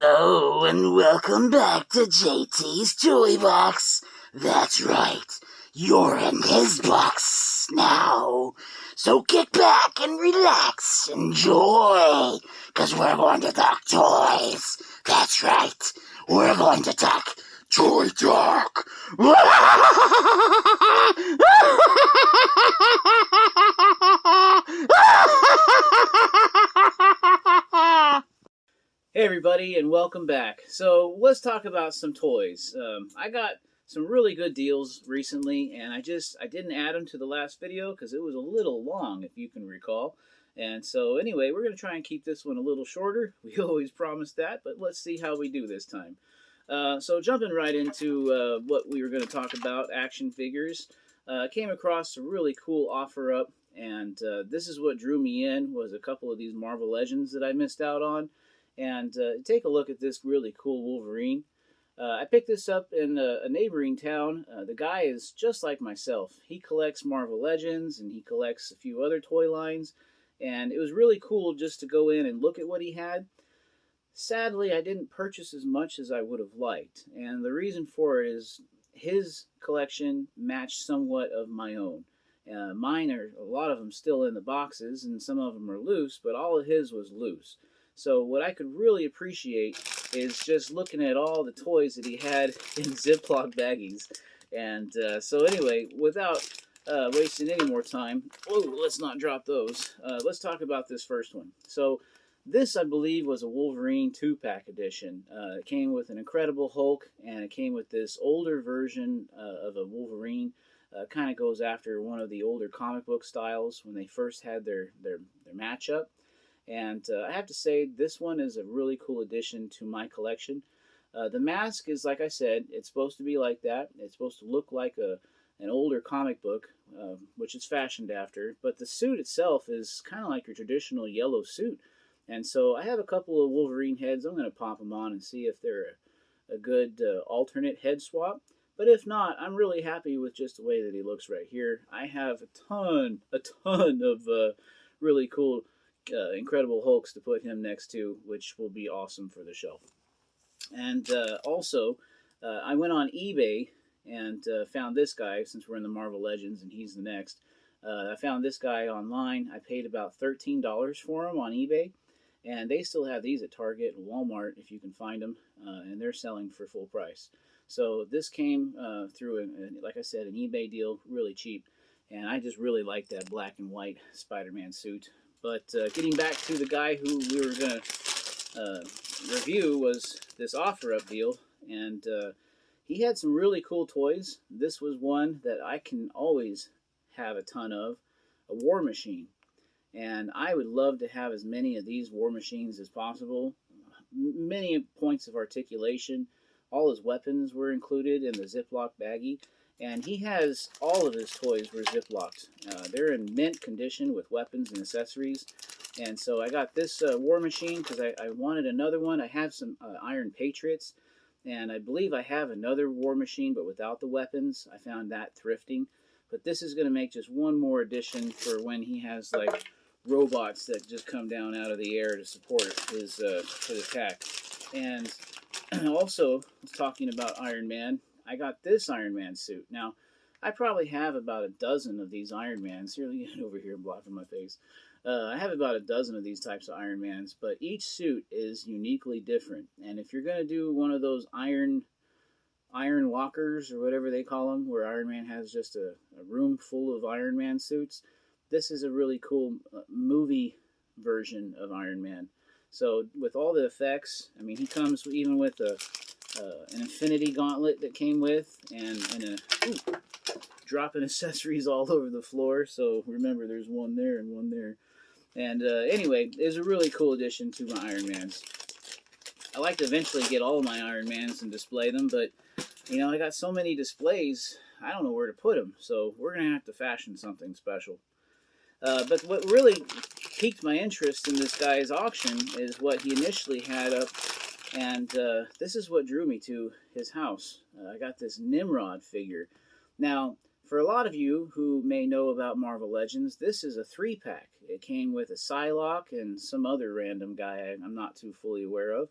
Oh, and welcome back to JT's Toy Box. That's right, you're in his box now. So kick back and relax, enjoy, because we're going to talk toys. That's right, we're going to talk Toy Talk. Hey everybody, and welcome back. So let's talk about some toys. I got some really good deals recently, and I didn't add them to the last video because it was a little long, if you can recall. And so anyway, we're going to try and keep this one a little shorter. We always promise that, but let's see how we do this time. So jumping right into what we were going to talk about, action figures. Came across a really cool offer up, and this is what drew me in, was a couple of these Marvel Legends that I missed out on. And take a look at this really cool Wolverine. I picked this up in a neighboring town. The guy is just like myself. He collects Marvel Legends, and he collects a few other toy lines. And it was really cool just to go in and look at what he had. Sadly, I didn't purchase as much as I would have liked. And the reason for it is his collection matched somewhat of my own. Mine are, a lot of them still in the boxes, and some of them are loose, but all of his was loose. So what I could really appreciate is just looking at all the toys that he had in Ziploc baggies. And so anyway, without wasting any more time, let's not drop those. Let's talk about this first one. So this, I believe, was a Wolverine 2-pack edition. It came with an Incredible Hulk, and it came with this older version of a Wolverine. Kind of goes after one of the older comic book styles when they first had their matchup. And I have to say, this one is a really cool addition to my collection. The mask is, like I said, it's supposed to be like that. It's supposed to look like an older comic book, which it's fashioned after. But the suit itself is kind of like your traditional yellow suit. And so I have a couple of Wolverine heads. I'm going to pop them on and see if they're a good alternate head swap. But if not, I'm really happy with just the way that he looks right here. I have a ton of really cool Incredible Hulks to put him next to, which will be awesome for the shelf. And also, I went on eBay and found this guy, since we're in the Marvel Legends and he's the next. I found this guy online. I paid about $13 for him on eBay, and they still have these at Target and Walmart if you can find them, and they're selling for full price. So this came through, like I said, an eBay deal, really cheap, and I just really like that black and white Spider-Man suit. But getting back to the guy who we were going to review, was this offer-up deal, and he had some really cool toys. This was one that I can always have a ton of, a War Machine. And I would love to have as many of these War Machines as possible. Many points of articulation. All his weapons were included in the Ziploc baggie. And he has, all of his toys were Ziplocked. They're in mint condition with weapons and accessories. And so I got this War Machine because I wanted another one. I have some Iron Patriots. And I believe I have another War Machine, but without the weapons. I found that thrifting. But this is going to make just one more addition for when he has, like, robots that just come down out of the air to support his attack. And also, talking about Iron Man, I got this Iron Man suit. Now, I probably have about a dozen of these Iron Mans. Here, get over here, blocking my face. I have about a dozen of these types of Iron Mans, but each suit is uniquely different. And if you're going to do one of those iron lockers, or whatever they call them, where Iron Man has just a room full of Iron Man suits, this is a really cool movie version of Iron Man. So with all the effects, I mean, he comes even with an Infinity Gauntlet that came with, and dropping accessories all over the floor. So remember, there's one there and one there. And anyway, it's a really cool addition to my Iron Mans. I like to eventually get all of my Iron Mans and display them, but you know, I got so many displays, I don't know where to put them. So we're gonna have to fashion something special. But what really piqued my interest in this guy's auction is what he initially had up, and this is what drew me to his house. I got this Nimrod figure. Now, for a lot of you who may know about Marvel Legends, this is a 3-pack. It came with a Psylocke and some other random guy I'm not too fully aware of.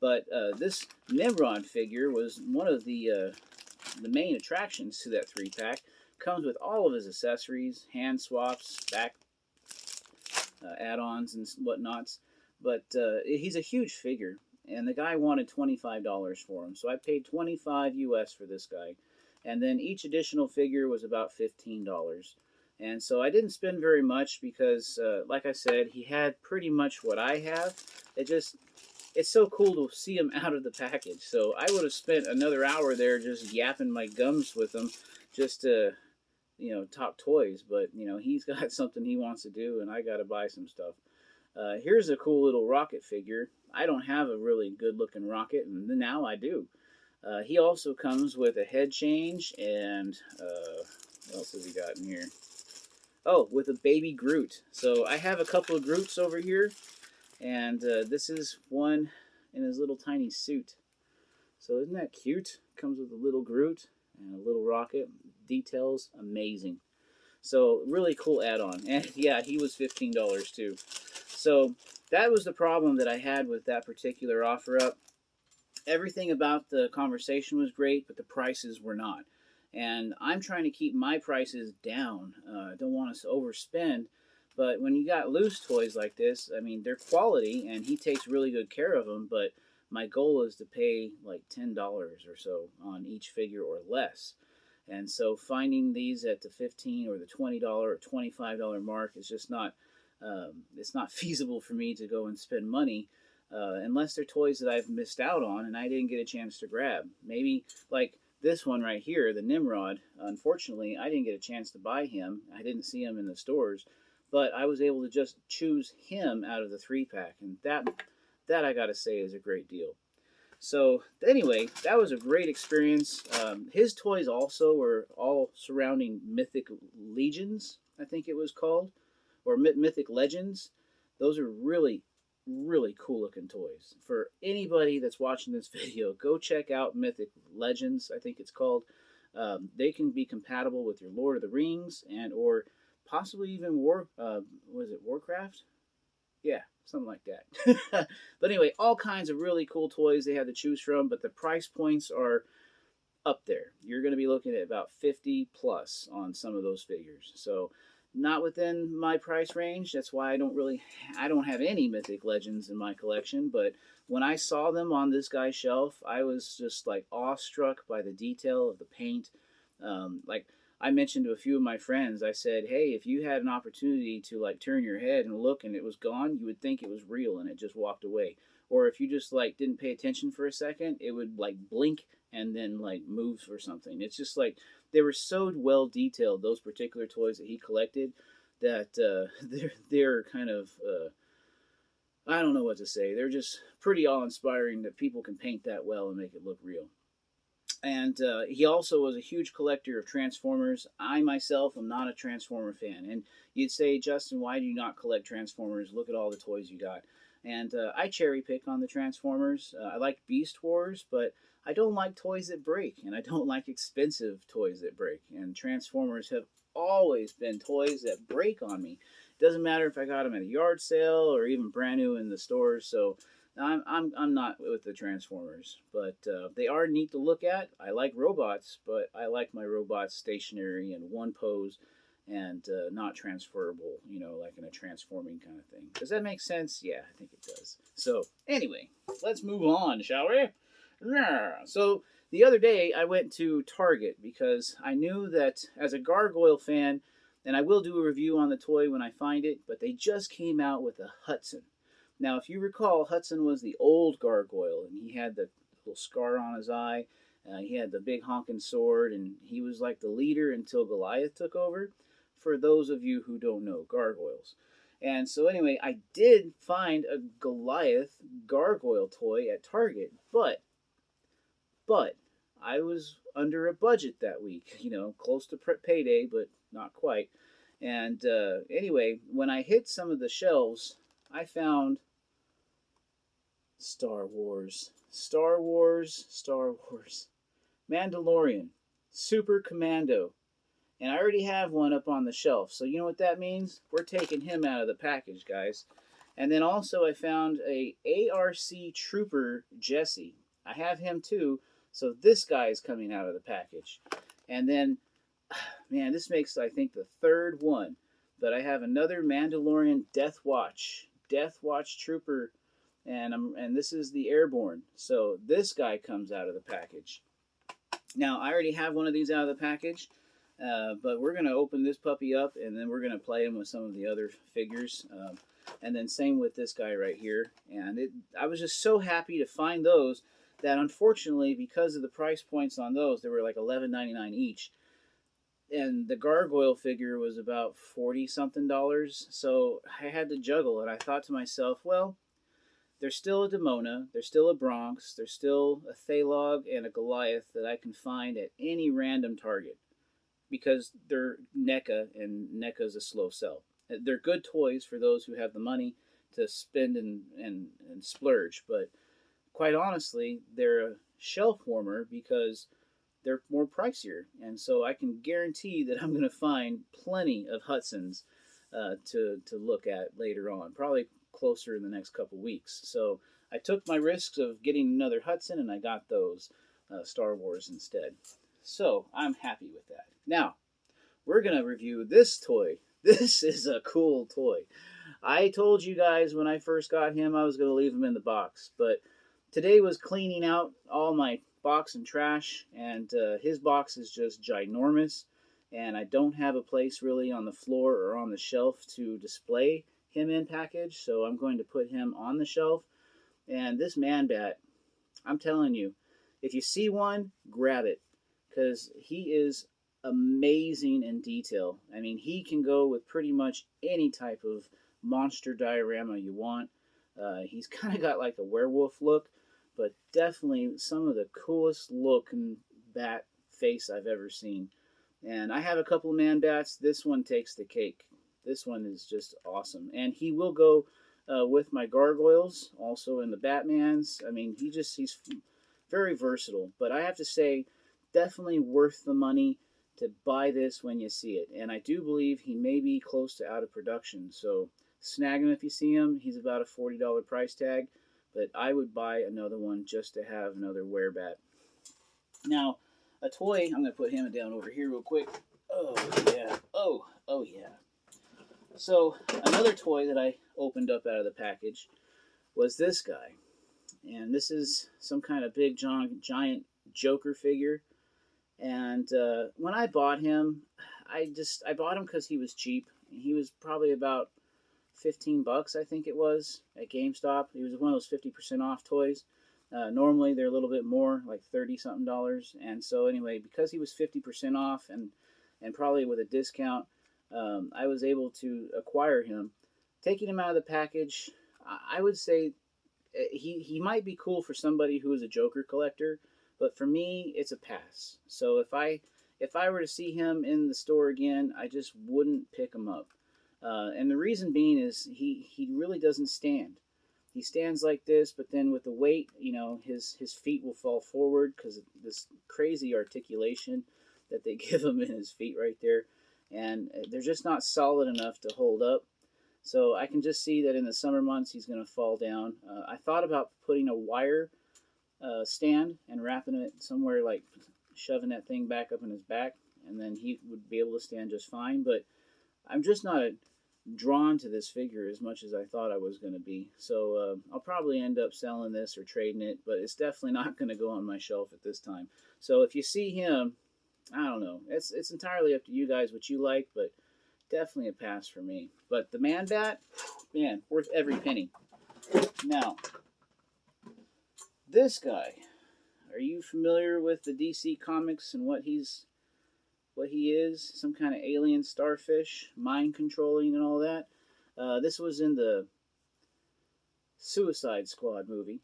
But this Nimrod figure was one of the main attractions to that 3-pack. Comes with all of his accessories, hand swaps, back add-ons and whatnots. But he's a huge figure, and the guy wanted $25 for him, so I paid $25 US for this guy. And then each additional figure was about $15. And so I didn't spend very much because, like I said, he had pretty much what I have. It's so cool to see him out of the package. So I would have spent another hour there just yapping my gums with him just to, talk toys. But, he's got something he wants to do, and I got to buy some stuff. Here's a cool little rocket figure. I don't have a really good-looking rocket, and now I do. He also comes with a head change, and what else has he got in here? Oh, with a baby Groot. So I have a couple of Groots over here, and this is one in his little tiny suit. So isn't that cute? Comes with a little Groot and a little rocket. Details amazing. So really cool add-on. And yeah, he was $15 too. So that was the problem that I had with that particular offer up. Everything about the conversation was great, but the prices were not. And I'm trying to keep my prices down. I don't want us to overspend. But when you got loose toys like this, I mean, they're quality, and he takes really good care of them. But my goal is to pay like $10 or so on each figure or less. And so finding these at the $15 or the $20 or $25 mark is just not, it's not feasible for me to go and spend money unless they're toys that I've missed out on and I didn't get a chance to grab. Maybe like this one right here, the Nimrod. Unfortunately, I didn't get a chance to buy him. I didn't see him in the stores, but I was able to just choose him out of the 3-pack, and that I gotta say is a great deal. So anyway, that was a great experience. His toys also were all surrounding Mythic Legions, I think it was called, or Mythic Legends. Those are really, really cool looking toys. For anybody that's watching this video, go check out Mythic Legends, I think it's called. They can be compatible with your Lord of the Rings and or possibly even Warcraft? Yeah, something like that. But anyway, all kinds of really cool toys they have to choose from, but the price points are up there. You're going to be looking at about 50 plus on some of those figures. So not within my price range. That's why I don't have any Mythic Legends in my collection, but when I saw them on this guy's shelf, I was just like awestruck by the detail of the paint. Like I mentioned to a few of my friends, I said, hey, if you had an opportunity to like turn your head and look and it was gone, you would think it was real and it just walked away. Or if you just like didn't pay attention for a second, it would like blink and then like move or something. It's just like they were so well detailed, those particular toys that he collected, that they're kind of I don't know what to say. They're just pretty awe-inspiring that people can paint that well and make it look real. And he also was a huge collector of Transformers. I myself am not a Transformer fan. And you'd say, Justin, why do you not collect Transformers? Look at all the toys you got. And I cherry pick on the Transformers. I like Beast Wars, but I don't like toys that break. And I don't like expensive toys that break. And Transformers have always been toys that break on me. It doesn't matter if I got them at a yard sale or even brand new in the stores. So I'm not with the Transformers, but they are neat to look at. I like robots, but I like my robots stationary in one pose and not transferable, like in a transforming kind of thing. Does that make sense? Yeah, I think it does. So anyway, let's move on, shall we? So the other day I went to Target because I knew that as a Gargoyle fan, and I will do a review on the toy when I find it, but they just came out with a Hudson. Now, if you recall, Hudson was the old Gargoyle, and he had the little scar on his eye. He had the big honking sword, and he was like the leader until Goliath took over, for those of you who don't know gargoyles. And so anyway, I did find a Goliath gargoyle toy at Target, but I was under a budget that week, close to payday, but not quite. And anyway, when I hit some of the shelves, I found Star Wars, Mandalorian, Super Commando, and I already have one up on the shelf. So you know what that means? We're taking him out of the package, guys. And then also I found a ARC Trooper Jesse. I have him too, so this guy is coming out of the package. And then, man, this makes, I think, the third one. But I have another Mandalorian Death Watch Trooper, and this is the Airborne. So this guy comes out of the package. Now, I already have one of these out of the package, but we're going to open this puppy up, and then we're going to play him with some of the other figures. And then same with this guy right here. And I was just so happy to find those that, unfortunately, because of the price points on those, they were like $11.99 each. And the gargoyle figure was about $40-something. So I had to juggle, and I thought to myself, well, there's still a Demona, there's still a Bronx, there's still a Thalog and a Goliath that I can find at any random target because they're NECA, and NECA's a slow sell. They're good toys for those who have the money to spend and splurge, but quite honestly, they're a shelf warmer because they're more pricier, and so I can guarantee that I'm going to find plenty of Hudsons to look at later on, probably closer in the next couple weeks. So I took my risks of getting another Hudson, and I got those Star Wars instead. So I'm happy with that. Now, we're going to review this toy. This is a cool toy. I told you guys when I first got him I was going to leave him in the box, but today was cleaning out all my box and trash, and his box is just ginormous, and I don't have a place really on the floor or on the shelf to display him in package, so I'm going to put him on the shelf. And this man bat, I'm telling you, if you see one, grab it, because he is amazing in detail. I mean, he can go with pretty much any type of monster diorama you want. He's kind of got like a werewolf look, but definitely some of the coolest looking bat face I've ever seen. And I have a couple of man bats. This one takes the cake. This one is just awesome. And he will go with my gargoyles, also in the Batmans. I mean, he's very versatile. But I have to say, definitely worth the money to buy this when you see it. And I do believe he may be close to out of production. So snag him if you see him. He's about a $40 price tag. But I would buy another one just to have another werebat. Now, a toy, I'm going to put him down over here real quick. Oh, yeah. Oh, yeah. So, another toy that I opened up out of the package was this guy. And this is some kind of big, giant Joker figure. And when I bought him, I bought him because he was cheap. He was probably about $15, I think it was, at GameStop. He was one of those 50% off toys. Normally they're a little bit more, like $30-something. And so anyway, because he was 50% off and probably with a discount, I was able to acquire him. Taking him out of the package, I would say he might be cool for somebody who is a Joker collector, but for me, it's a pass. So if I were to see him in the store again, I just wouldn't pick him up. And the reason being is he really doesn't stand. He stands like this, but then with the weight, you know, his feet will fall forward because of this crazy articulation that they give him in his feet right there. And they're just not solid enough to hold up. So I can just see that in the summer months he's going to fall down. I thought about putting a wire stand and wrapping it somewhere, like shoving that thing back up in his back, and then he would be able to stand just fine. But I'm just not drawn to this figure as much as I thought I was going to be. So I'll probably end up selling this or trading it, but it's definitely not going to go on my shelf at this time. So if you see him, I don't know. It's entirely up to you guys what you like, but definitely a pass for me. But the man bat, man, worth every penny. Now, this guy, are you familiar with the DC Comics and what he is? Some kind of alien starfish, mind controlling and all that. This was in the Suicide Squad movie.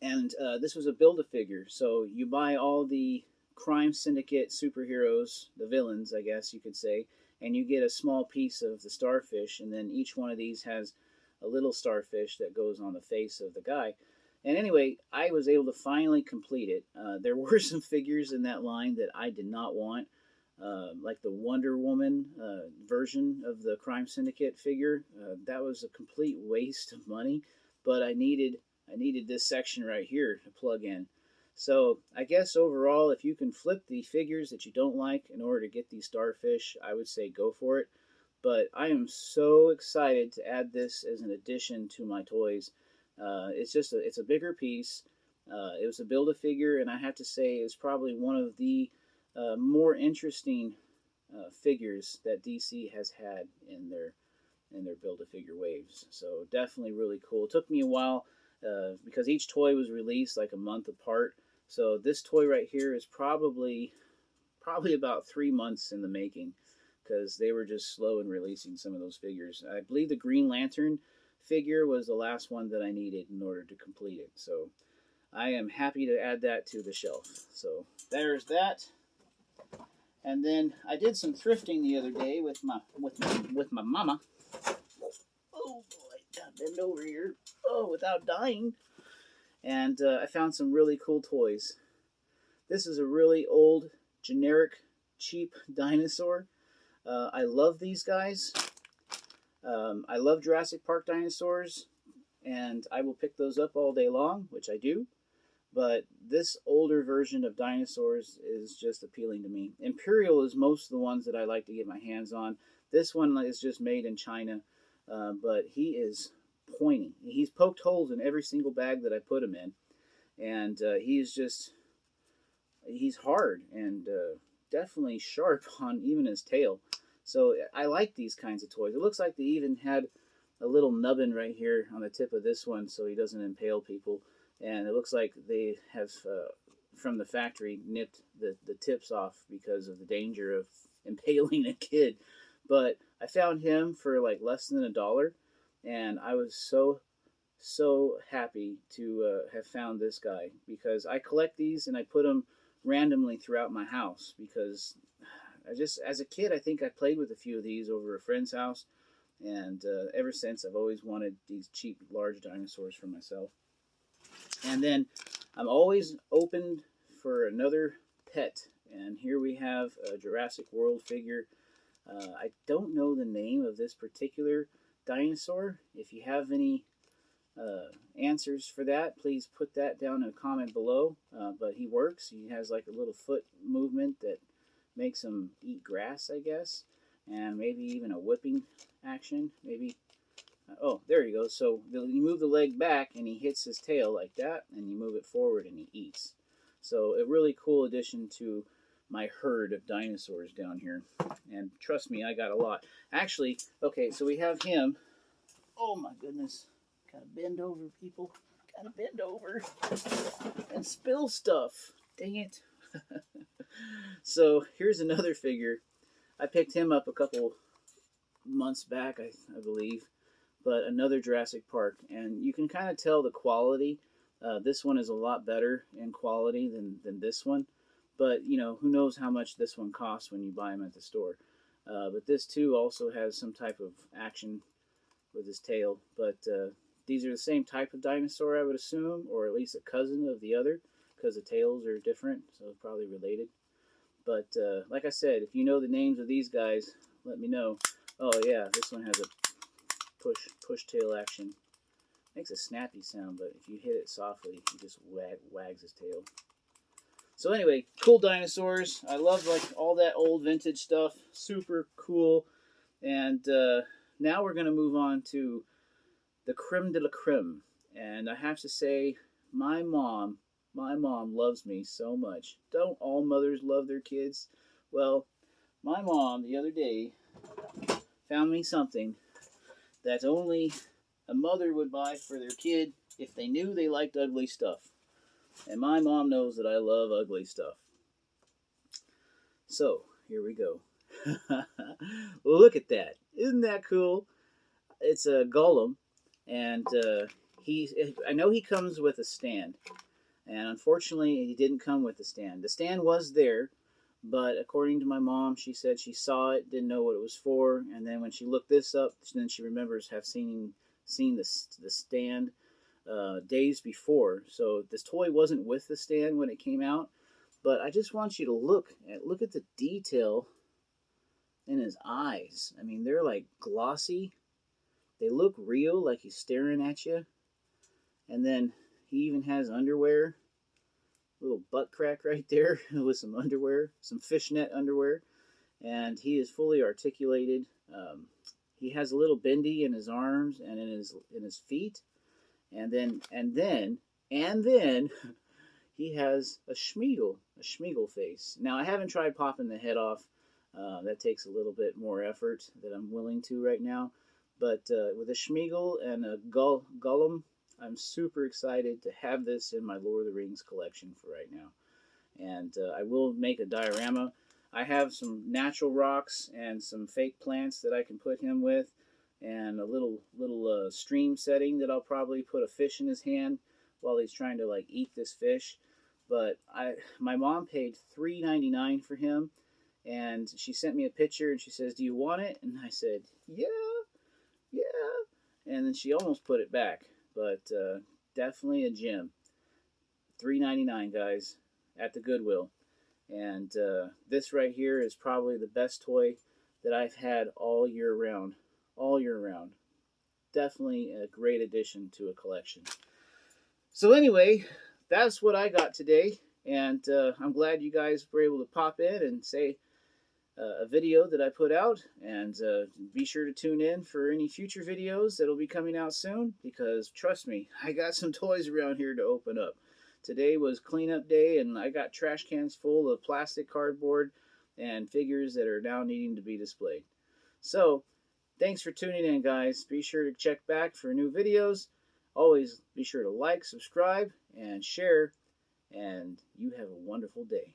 And this was a Build-A-Figure. So you buy all the crime syndicate superheroes, the villains, I guess you could say, and you get a small piece of the starfish, and then each one of these has a little starfish that goes on the face of the guy. And anyway, I was able to finally complete it. There were some figures in that line that I did not want. like the Wonder Woman version of the Crime Syndicate figure. That was a complete waste of money, but I needed this section right here to plug in. So I guess overall, if you can flip the figures that you don't like in order to get these starfish, I would say go for it. But I am so excited to add this as an addition to my toys. It's a bigger piece. It was a Build-A-Figure, and I have to say it's probably one of the more interesting figures that DC has had in their Build-A-Figure waves. So definitely really cool. It took me a while because each toy was released like a month apart. So this toy right here is probably about 3 months in the making because they were just slow in releasing some of those figures. I believe the Green Lantern figure was the last one that I needed in order to complete it. So I am happy to add that to the shelf. So there's that. And then I did some thrifting the other day with my mama. Oh boy, gotta bend over here. Oh, without dying. And I found some really cool toys. This is a really old, generic, cheap dinosaur. I love these guys. I love Jurassic Park dinosaurs, and I will pick those up all day long, which I do. But this older version of dinosaurs is just appealing to me. Imperial is most of the ones that I like to get my hands on. This one is just made in China, but he is pointy. He's poked holes in every single bag that I put him in, and he's hard and definitely sharp on even his tail. So I like these kinds of toys. It looks like they even had a little nubbin right here on the tip of this one so he doesn't impale people. And it looks like they have, from the factory, nipped the tips off because of the danger of impaling a kid. But I found him for like less than $1, and I was so happy to have found this guy because I collect these and I put them randomly throughout my house because as a kid, I think I played with a few of these over a friend's house, and ever since I've always wanted these cheap, large dinosaurs for myself. And then I'm always open for another pet. And here we have a Jurassic World figure. I don't know the name of this particular dinosaur. If you have any answers for that, please put that down in a comment below. But he works. He has like a little foot movement that makes him eat grass, I guess. And maybe even a whipping action. Maybe. Oh, there you go. So you move the leg back and he hits his tail like that, and you move it forward and he eats. So a really cool addition to my herd of dinosaurs down here. And trust me, I got a lot. Actually, okay, so we have him. Oh my goodness. Gotta bend over, people. Gotta bend over. And spill stuff. Dang it. So here's another figure. I picked him up a couple months back, I believe. But another Jurassic Park, and you can kind of tell the quality. This one is a lot better in quality than this one, but you know, who knows how much this one costs when you buy them at the store. But this too also has some type of action with his tail, but these are the same type of dinosaur, I would assume, or at least a cousin of the other, because the tails are different, so probably related. But like I said, if you know the names of these guys, let me know. Oh yeah, this one has a push tail action. Makes a snappy sound, but if you hit it softly, he just wags his tail. So anyway, cool dinosaurs. I love like all that old vintage stuff. Super cool. And now we're gonna move on to the creme de la creme. And I have to say, my mom loves me so much. Don't all mothers love their kids? Well, my mom the other day found me something that only a mother would buy for their kid if they knew they liked ugly stuff. And my mom knows that I love ugly stuff. So, here we go. Look at that. Isn't that cool? It's a Golem, and I know he comes with a stand. And unfortunately, he didn't come with the stand. The stand was there, but according to my mom, she said she saw it, didn't know what it was for, and then when she looked this up, then she remembers have seen the stand days before. So this toy wasn't with the stand when it came out, But I just want you to look at the detail in his eyes. I mean, they're like glossy. They look real, like he's staring at you. And then he even has underwear, little butt crack right there with some underwear, some fishnet underwear, and he is fully articulated. He has a little bendy in his arms and in his feet, and then he has a schmiegel face. Now I haven't tried popping the head off. That takes a little bit more effort that I'm willing to right now. But with a schmiegel and a Gollum, I'm super excited to have this in my Lord of the Rings collection for right now. And I will make a diorama. I have some natural rocks and some fake plants that I can put him with, and a little stream setting that I'll probably put a fish in his hand while he's trying to like eat this fish. But my mom paid $3.99 for him, and she sent me a picture and she says, "Do you want it?" And I said, "Yeah, yeah." And then she almost put it back, but definitely a gem. $3.99, guys, at the Goodwill. And this right here is probably the best toy that I've had all year round. All year round. Definitely a great addition to a collection. So anyway, that's what I got today. And I'm glad you guys were able to pop in and say a video that I put out. And be sure to tune in for any future videos that'll be coming out soon. Because trust me, I got some toys around here to open up. Today was cleanup day, and I got trash cans full of plastic cardboard and figures that are now needing to be displayed. So, thanks for tuning in, guys. Be sure to check back for new videos. Always be sure to like, subscribe, and share. And you have a wonderful day.